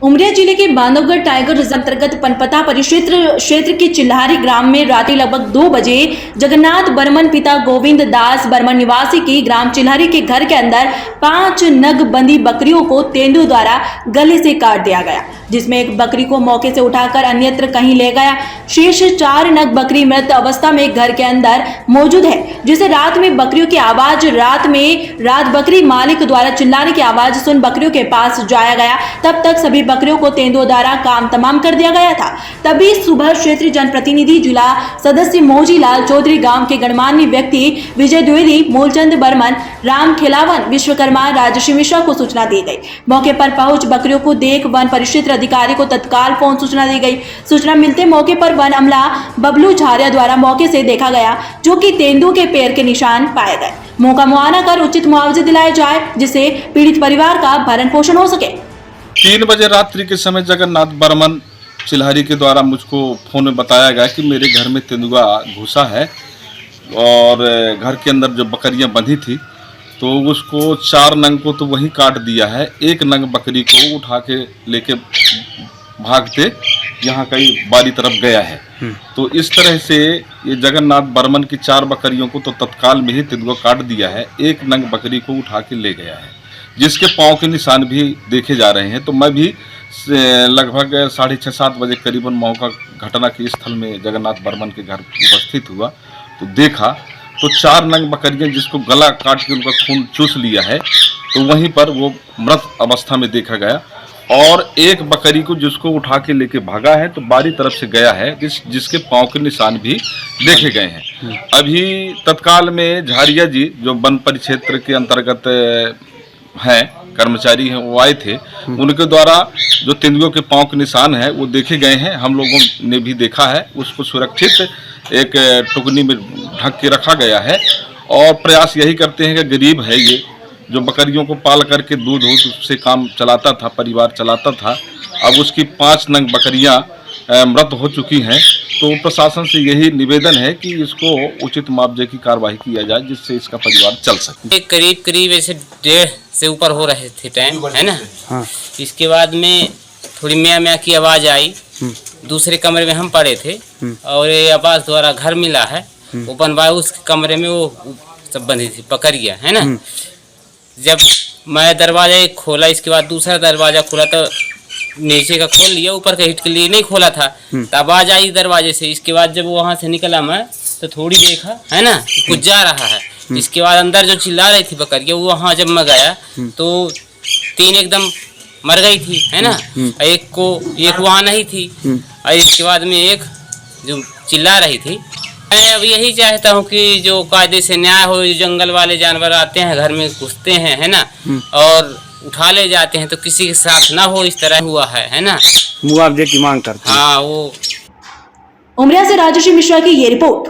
उमरिया जिले के Bandhavgarh tiger reserve अंतर्गत पनपता परिक्षेत्र के चिल्हारी ग्राम में रात्रि लगभग 2 बजे जगन्नाथ बर्मन पिता गोविंद दास बर्मन निवासी की ग्राम चिल्हारी के घर के अंदर 5 नग बंधी बकरियों को तेंदुओं द्वारा गले से काट दिया गया, जिसमें एक बकरी को मौके से उठाकर अन्यत्र कहीं ले गया। शेष 4 नग बकरी मृत अवस्था में घर के अंदर मौजूद है, जिसे रात में बकरियों की आवाज रात बकरी मालिक द्वारा चिल्लाने की आवाज सुन बकरियों के पास जाया गया। तब तक सभी बकरियों को तेंदुओं द्वारा काम तमाम कर दिया गया था। तभी सुबह क्षेत्रीय जनप्रतिनिधि जिला सदस्य मोजी लाल चौधरी, गांव के गणमान्य व्यक्ति विजय द्विवेदी, मूलचंद बर्मन, राम खिलावन, विश्वकर्मा, राजश्री मिश्रा को सूचना दी गई। मौके पर पहुंच बकरियों को देख वन परिक्षेत्र अधिकारी को तत्काल फोन सूचना दी गई। सूचना मिलते मौके पर वन अमला बबलू झारिया द्वारा मौके से देखा गया, जो कि तेंदुओं के पैर के निशान पाए गए। मौका मुआयना कर उचित मुआवजा दिलाया जाए, जिससे पीड़ित परिवार का भरण पोषण हो सके। 3 बजे रात्रि के समय जगन्नाथ बर्मन चिल्हारी के द्वारा मुझको फोन में बताया गया कि मेरे घर में तेंदुआ घुसा है और घर के अंदर जो बकरियां बंधी थी तो उसको 4 नंग को तो वहीं काट दिया है। 1 नंग बकरी को उठा के लेके भागते यहाँ कहीं बारी तरफ गया है। तो इस तरह से ये जगन्नाथ बर्मन की 4 बकरियों को तो तत्काल में ही तेंदुआ काट दिया है। 1 नंग बकरी को उठा के ले गया है, जिसके पाँव के निशान भी देखे जा रहे हैं। तो मैं भी लगभग 6:30-7 बजे करीबन मौका घटना के स्थल में जगन्नाथ बर्मन के घर उपस्थित हुआ तो देखा तो 4 नंग बकरियां जिसको गला काट के उनका खून चूस लिया है, तो वहीं पर वो मृत अवस्था में देखा गया। और 1 बकरी को जिसको उठा के लेके भागा है तो बारी तरफ से गया है, जिसके पाँव के निशान भी देखे गए हैं। अभी तत्काल में झारिया जी जो वन परिक्षेत्र के अंतर्गत हैं, कर्मचारी हैं, वो आए थे। उनके द्वारा जो तेंदुओं के पांव के निशान है वो देखे गए हैं। हम लोगों ने भी देखा है। उसको सुरक्षित एक टुकनी में ढक के रखा गया है और प्रयास यही करते हैं कि गरीब है ये, जो बकरियों को पाल करके दूध से काम चलाता था, परिवार चलाता था। अब उसकी 5 नंग बकरियां मृत हो चुकी हैं। तो प्रशासन से यही निवेदन है कि इसको उचित मुआवजे की कार्रवाई किया जाए, जिससे इसका परिवार चल सके। करीब ऐसे 1.5 से ऊपर हो रहे थे टाइम, है ना। हाँ। इसके बाद में थोड़ी म्या की आवाज आई। दूसरे कमरे में हम पड़े थे और ये आवाज द्वारा घर मिला है। वो बनवाए उस कमरे में वो सब बंधी थी बकरियां, है ना। जब मैं दरवाजा एक खोला, इसके बाद दूसरा दरवाजा खोला तो नीचे का खोल लिया, ऊपर का हिट के लिए नहीं खोला था। तो आवाज आई दरवाजे से। इसके बाद जब वहां से निकला मैं तो थोड़ी देखा, है ना, कुछ जा रहा है। इसके बाद अंदर जो चिल्ला रही थी बकरियां, वो वहां जब मैं गया तो 3 एकदम मर गई थी, है ना। एक वहां नहीं थी और इसके बाद में एक जो चिल्ला रही थी। मैं अब यही चाहता हूँ कि जो कायदे से न्याय हो। जंगल वाले जानवर आते हैं, घर में घुसते हैं, है ना, और उठा ले जाते हैं, तो किसी के साथ ना हो। इस तरह हुआ है ना। मुआवजे की मांग करते हैं। हाँ, वो उमरिया से राजश्री मिश्रा की ये रिपोर्ट।